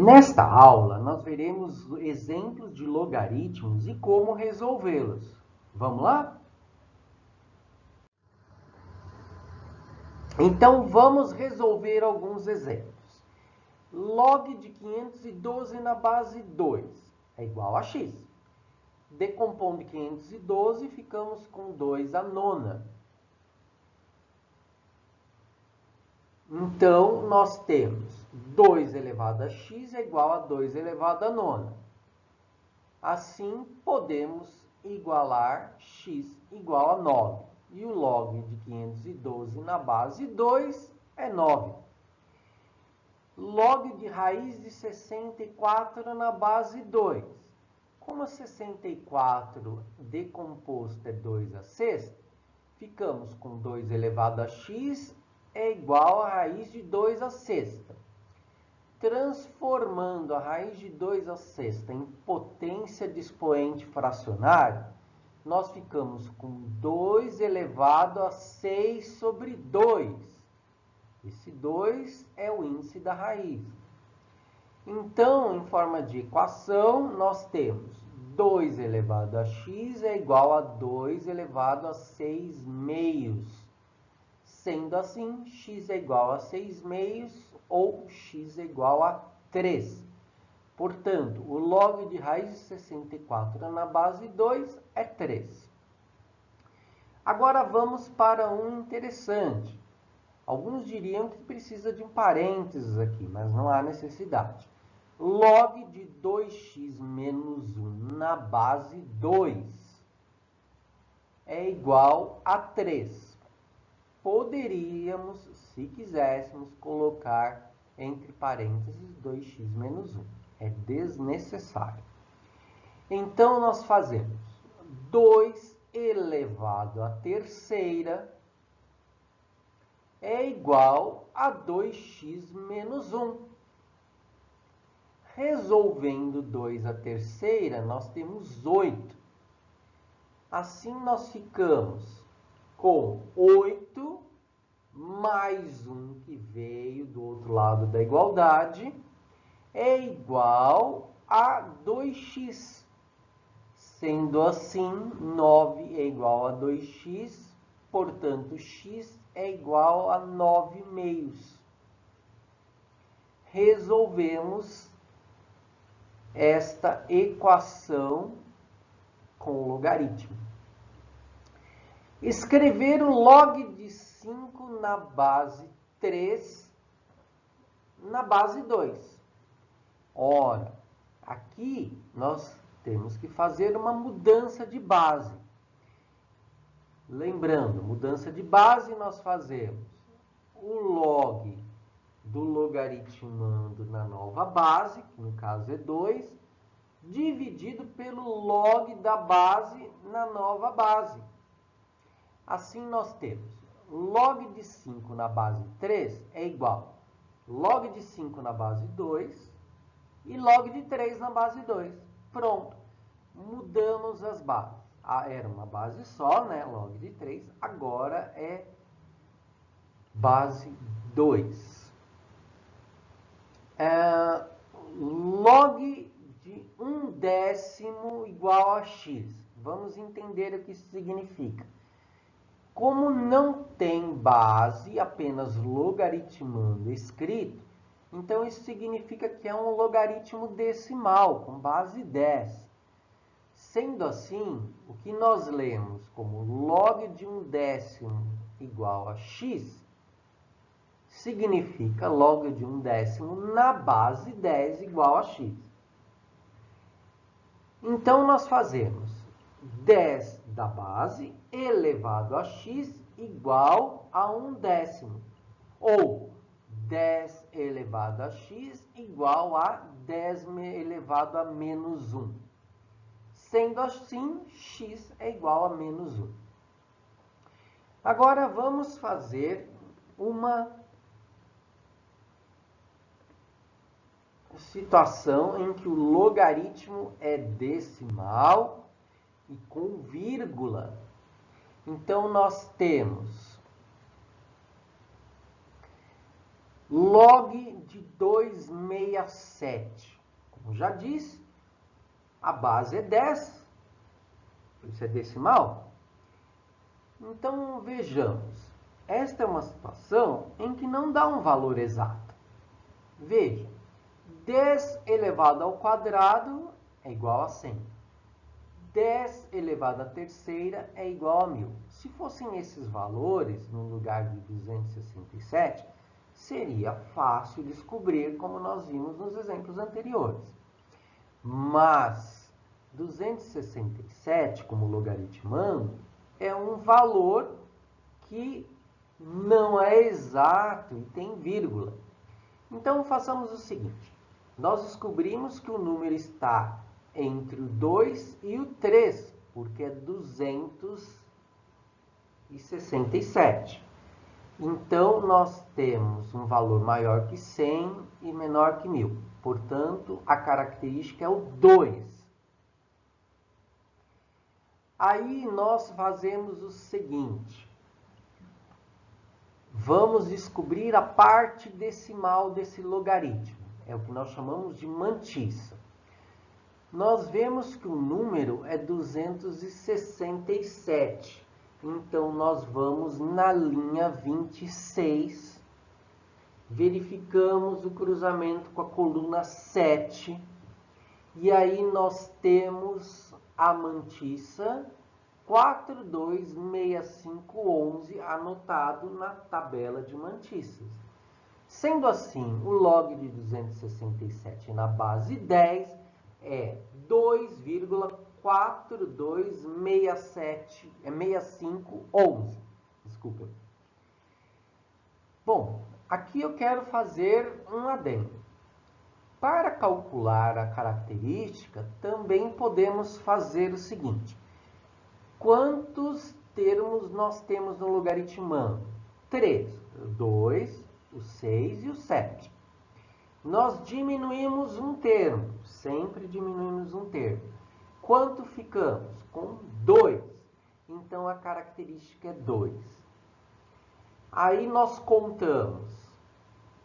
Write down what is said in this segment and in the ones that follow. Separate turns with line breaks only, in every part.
Nesta aula, nós veremos exemplos de logaritmos e como resolvê-los. Vamos lá? Então, vamos resolver alguns exemplos. Log de 512 na base 2 é igual a x. Decompondo 512, ficamos com 2 à nona. Então, nós temos 2 elevado a x é igual a 2 elevado a nona. Assim, podemos igualar x igual a 9. E o log de 512 na base 2 é 9. Log de raiz de 64 na base 2. Como 64 decomposto é 2 à sexta, ficamos com 2 elevado a x é igual a raiz de 2 à sexta. Transformando a raiz de 2 à sexta em potência de expoente fracionário, nós ficamos com 2 elevado a 6 sobre 2. Esse 2 é o índice da raiz. Então, em forma de equação, nós temos 2 elevado a x é igual a 2 elevado a 6 meios. Sendo assim, x é igual a 6 meios ou x é igual a 3. Portanto, o log de raiz de 64 na base 2 é 3. Agora vamos para um interessante. Alguns diriam que precisa de um parênteses aqui, mas não há necessidade. Log de 2x menos 1 na base 2 é igual a 3. Poderíamos, se quiséssemos, colocar entre parênteses 2x menos 1. É desnecessário. Então, nós fazemos 2 elevado à terceira é igual a 2x menos 1. Resolvendo 2 à terceira, nós temos 8. Assim, nós ficamos com 8 mais 1 que veio do outro lado da igualdade é igual a 2x. Sendo assim, 9 é igual a 2x, portanto, x é igual a 9 meios. Resolvemos esta equação com logaritmo. Escrever o log de 5 na base 3 na base 2. Ora, aqui nós temos que fazer uma mudança de base. Lembrando, mudança de base nós fazemos o log do logaritmando na nova base, que no caso é 2, dividido pelo log da base na nova base. Assim, nós temos log de 5 na base 3 é igual a log de 5 na base 2 e log de 3 na base 2. Pronto. Mudamos as bases. Era uma base só, né? Log de 3. Agora é base 2. Log de 1/10 igual a x. Vamos entender o que isso significa. Como não tem base, apenas logaritmando escrito, então isso significa que é um logaritmo decimal, com base 10. Sendo assim, o que nós lemos como log de 1/10 igual a x, significa log de 1/10 na base 10 igual a x. Então, nós fazemos 10 da base elevado a x igual a 1/10. Ou 10 elevado a x igual a 10 elevado a menos 1. Sendo assim, x é igual a menos 1. Agora, vamos fazer uma situação em que o logaritmo é decimal e com vírgula. Então, nós temos log de 267. Como já disse, a base é 10, isso é decimal. Então, vejamos. Esta é uma situação em que não dá um valor exato. Veja, 10 elevado ao quadrado é igual a 100. 10 elevado à terceira é igual a 1000. Se fossem esses valores, no lugar de 267, seria fácil descobrir, como nós vimos nos exemplos anteriores. Mas 267, como logaritmando, é um valor que não é exato e tem vírgula. Então, façamos o seguinte. Nós descobrimos que o número está entre o 2 e o 3, porque é 267. Então, nós temos um valor maior que 100 e menor que 1000. Portanto, a característica é o 2. Aí, nós fazemos o seguinte. Vamos descobrir a parte decimal desse logaritmo. É o que nós chamamos de mantissa. Nós vemos que o número é 267. Então, nós vamos na linha 26. Verificamos o cruzamento com a coluna 7. E aí, nós temos a mantissa 426511 anotado na tabela de mantissas. Sendo assim, o log de 267 na base 10 é 2,426511. Desculpa. Bom, aqui eu quero fazer um adendo. Para calcular a característica, também podemos fazer o seguinte. Quantos termos nós temos no logaritmando? 3. 2, o 6 e o 7. Nós diminuímos um termo. Sempre diminuímos um termo. Quanto ficamos? Com 2. Então, a característica é 2. Aí, nós contamos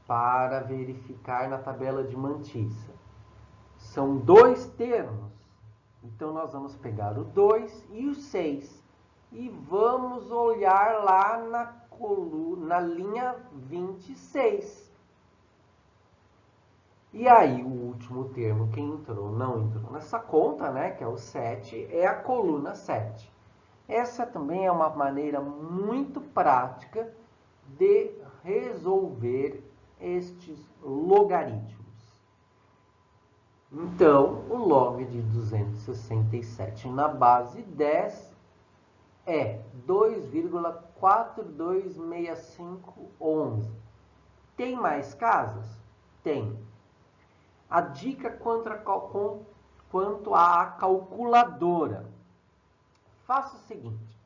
para verificar na tabela de mantissa. São 2 termos. Então, nós vamos pegar o 2 e o 6 e vamos olhar lá na linha 26. E aí, o último termo que entrou, não entrou nessa conta, né, que é o 7, é a coluna 7. Essa também é uma maneira muito prática de resolver estes logaritmos. Então, o log de 267 na base 10 é 2,426511. Tem mais casas? Tem. A dica quanto à calculadora. Faça o seguinte.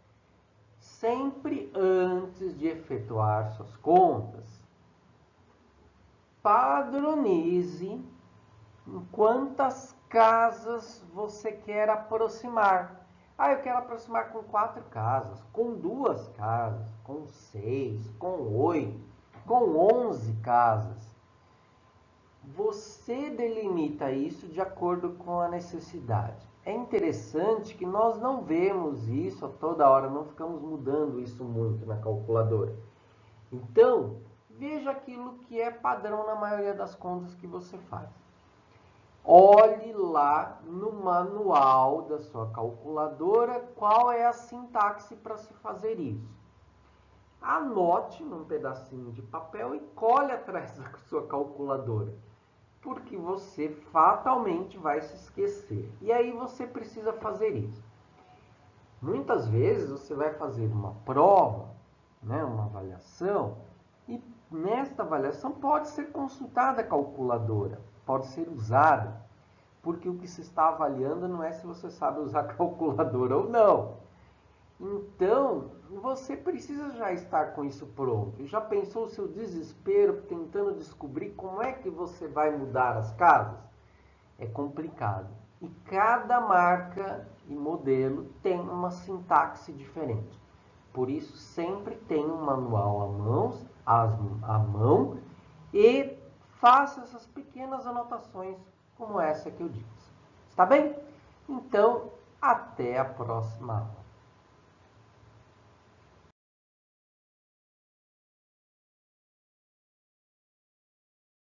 Sempre antes de efetuar suas contas, padronize em quantas casas você quer aproximar. Ah, eu quero aproximar com 4 casas, com 2 casas, com 6, com 8, com 11 casas. Você delimita isso de acordo com a necessidade. É interessante que nós não vemos isso a toda hora, não ficamos mudando isso muito na calculadora. Então, veja aquilo que é padrão na maioria das contas que você faz. Olhe lá no manual da sua calculadora qual é a sintaxe para se fazer isso. Anote num pedacinho de papel e cole atrás da sua calculadora, porque você fatalmente vai se esquecer. E aí você precisa fazer isso. Muitas vezes você vai fazer uma prova, né, uma avaliação, e nesta avaliação pode ser consultada a calculadora, pode ser usada, porque o que se está avaliando não é se você sabe usar a calculadora ou não. Então, você precisa já estar com isso pronto. Já pensou o seu desespero tentando descobrir como é que você vai mudar as casas? É complicado. E cada marca e modelo tem uma sintaxe diferente. Por isso, sempre tem um manual à mão e faça essas pequenas anotações como essa que eu disse. Está bem? Então, até a próxima aula.